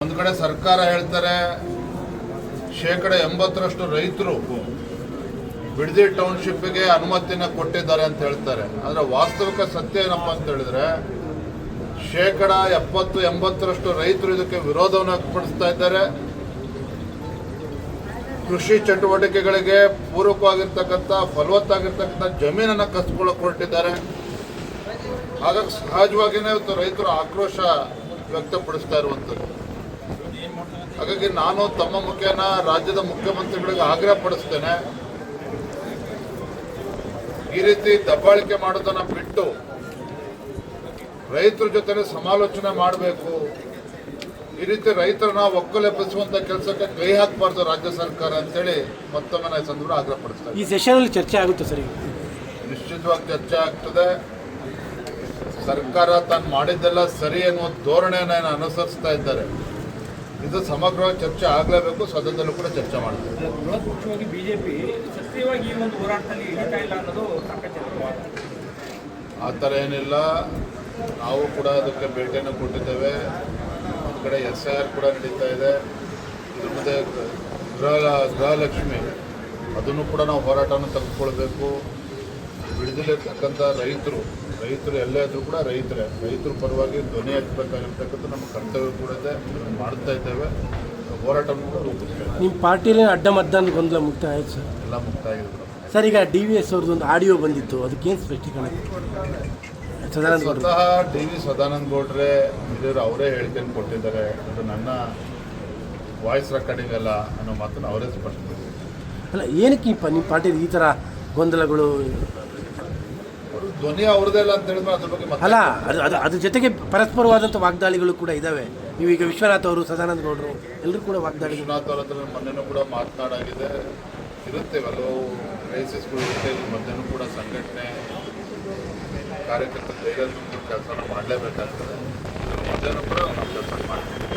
ಒಂದು ಕಡೆ ಸರ್ಕಾರ ಹೇಳ್ತಾರೆ ಶೇಕಡ 80ರಷ್ಟು ರೈತರು ಬಿಡದಿ ಟೌನ್ಶಿಪ್ಗೆ ಅನುಮತಿನ ಕೊಟ್ಟಿದ್ದಾರೆ ಅಂತ ಹೇಳ್ತಾರೆ. ಆದರೆ ವಾಸ್ತವಿಕ ಸತ್ಯ ಏನಪ್ಪಾ ಅಂತ ಹೇಳಿದ್ರೆ ಶೇಕಡ 70-80ರಷ್ಟು ರೈತರು ಇದಕ್ಕೆ ವಿರೋಧವನ್ನು ವ್ಯಕ್ತಪಡಿಸ್ತಾ ಇದ್ದಾರೆ. ಕೃಷಿ ಚಟುವಟಿಕೆಗಳಿಗೆ ಪೂರಕವಾಗಿರ್ತಕ್ಕಂಥ ಫಲವತ್ತಾಗಿರ್ತಕ್ಕಂಥ ಜಮೀನನ್ನು ಕಸ್ಕೊಳ್ಳೋಕೆ ಹೊರಟಿದ್ದಾರೆ. ಹಾಗಾಗಿ ಸಹಜವಾಗಿಯೇ ಇವತ್ತು ರೈತರು ಆಕ್ರೋಶ ವ್ಯಕ್ತಪಡಿಸ್ತಾ ಇರುವಂಥದ್ದು. ಹಾಗಾಗಿ ನಾನು ತಮ್ಮ ಮುಖೇನ ರಾಜ್ಯದ ಮುಖ್ಯಮಂತ್ರಿಗಳಿಗೆ ಆಗ್ರಹ ಪಡಿಸ್ತೇನೆ, ಈ ರೀತಿ ದಬ್ಬಾಳಿಕೆ ಮಾಡೋದನ್ನ ಬಿಟ್ಟು ರೈತರ ಜೊತೆ ಸಮಾಲೋಚನೆ ಮಾಡಬೇಕು. ಈ ರೀತಿ ರೈತರನ್ನ ಒಕ್ಕಲೆಬ್ಬಿಸುವಂತ ಕೆಲಸಕ್ಕೆ ಕೈ ಹಾಕಬಾರ್ದು ರಾಜ್ಯ ಸರ್ಕಾರ ಅಂತೇಳಿ ಮತ್ತೊಮ್ಮೆ ನಾನು ಸಂದರ್ಭ ಆಗ್ರಹ ಪಡಿಸ್ತೇನೆ. ಈ ಸೆಷನ್ ಅಲ್ಲಿ ಚರ್ಚೆ ಆಗುತ್ತೆ ಸರ್? ನಿಶ್ಚಿತವಾಗಿ ಚರ್ಚೆ ಆಗ್ತದೆ. ಸರ್ಕಾರ ತಾನು ಮಾಡಿದ್ದೆಲ್ಲ ಸರಿ ಎನ್ನುವ ಧೋರಣೆಯನ್ನು ಅನುಸರಿಸ್ತಾ ಇದ್ದಾರೆ. ಇದು ಸಮಗ್ರವಾಗಿ ಚರ್ಚೆ ಆಗಲೇಬೇಕು. ಸದನದಲ್ಲೂ ಕೂಡ ಚರ್ಚೆ ಮಾಡ್ತಾರೆ. ಮುಖ್ಯವಾಗಿ ಬಿಜೆಪಿ ಸಕ್ರಿಯವಾಗಿ ಈ ಒಂದು ಹೋರಾಟದಲ್ಲಿ ಹಿಡಿತಾ ಇಲ್ಲ ಅನ್ನೋದು ಆ ಥರ ಏನಿಲ್ಲ. ನಾವು ಕೂಡ ಅದಕ್ಕೆ ಭೇಟಿಯನ್ನು ಕೊಟ್ಟಿದ್ದೇವೆ. ಒಂದು ಕಡೆ SIR ಕೂಡ ನಡೀತಾ ಇದೆ. ಇದ್ರ ಮುಂದೆ ಗೃಹಲಕ್ಷ್ಮಿ ಅದನ್ನು ಕೂಡ ನಾವು ಹೋರಾಟವನ್ನು ತೆಗೆದುಕೊಳ್ಬೇಕು. ಬಿಡದಿರ್ತಕ್ಕಂಥ ರೈತರು ಎಲ್ಲೇ ಇದ್ರೂ ಕೂಡ ರೈತರ ಪರವಾಗಿ ಧ್ವನಿ ಎತ್ತಬೇಕಾಗಿರ್ತಕ್ಕಂಥ ನಮ್ಮ ಕರ್ತವ್ಯ ಕೂಡ ಇದೆ. ಮಾಡ್ತಾ ಇದ್ದೇವೆ. ಹೋರಾಟವನ್ನು ಕೂಡ ರೂಪಿಸ್ತೇವೆ. ನಿಮ್ಮ ಪಾರ್ಟಿಯಲ್ಲಿ ಅಡ್ಡ ಮತದಾನ ಗೊಂದಲ ಮುಕ್ತಾಯ ಆಯ್ತು ಸರ್? ಎಲ್ಲ ಮುಕ್ತಾಯ ಆಗಿದೆ ಸರ್. ಈಗ DVS ಅವ್ರದ್ದು ಒಂದು ಆಡಿಯೋ ಬಂದಿತ್ತು, ಅದಕ್ಕೇನು ಸ್ಪಷ್ಟೀಕರಣ? ಸ್ವತಃ DV ಸದಾನಂದ ಗೌಡ್ರೆ ಹಿರಿಯರು ಅವರೇ ಹೇಳಿಕೆಯನ್ನು ಕೊಟ್ಟಿದ್ದಾರೆ. ಅದು ನನ್ನ ವಾಯ್ಸ್ ರೆಕಾರ್ಡಿಂಗ್ ಅಲ್ಲ ಅನ್ನೋ ಮಾತನ್ನು ಅವರೇ ಸ್ಪಷ್ಟಪಡಿಸಿದ್ದಾರೆ. ಅಲ್ಲ, ಏನಕ್ಕೆ ನಿಮ್ಮ ಪಾರ್ಟಿಯಲ್ಲಿ ಈ ಥರ ಗೊಂದಲಗಳು? ಧ್ವನಿ ಅವ್ರದೇ ಇಲ್ಲ ಅಂತ ಹೇಳಿದ್ರೆ ಅದ್ರ ಬಗ್ಗೆ ಅಲ್ಲ, ಅದ್ರ ಜೊತೆಗೆ ಪರಸ್ಪರವಾದಂಥ ವಾಗ್ದಾಳಿಗಳು ಕೂಡ ಇದ್ದಾವೆ. ನೀವೀಗ ವಿಶ್ವನಾಥ್ ಅವರು, ಸದಾನಂದ ಗೌಡರು ಎಲ್ಲರೂ ಕೂಡ ವಾಗ್ದಾಳಿ. ವಿಶ್ವನಾಥ್ ಅವ್ರ ಹತ್ರ ಮೊನ್ನೆನೂ ಕೂಡ ಮಾತನಾಡಾಗಿದೆ. ಇರುತ್ತೇವಲ್ಲೋ ಕ್ರೈಸಿಸ್ಗಳು ಇರುತ್ತೆ. ಮಧ್ಯನೂ ಕೂಡ ಸಂಘಟನೆ ಕಾರ್ಯಕರ್ತರ ಧೈರ್ಯ ಕೆಲಸ ಮಾಡಲೇಬೇಕಾಗ್ತದೆ. ಮಧ್ಯನೂ ಕೂಡ ನಾವು ಕೆಲಸ ಮಾಡ್ತೀವಿ.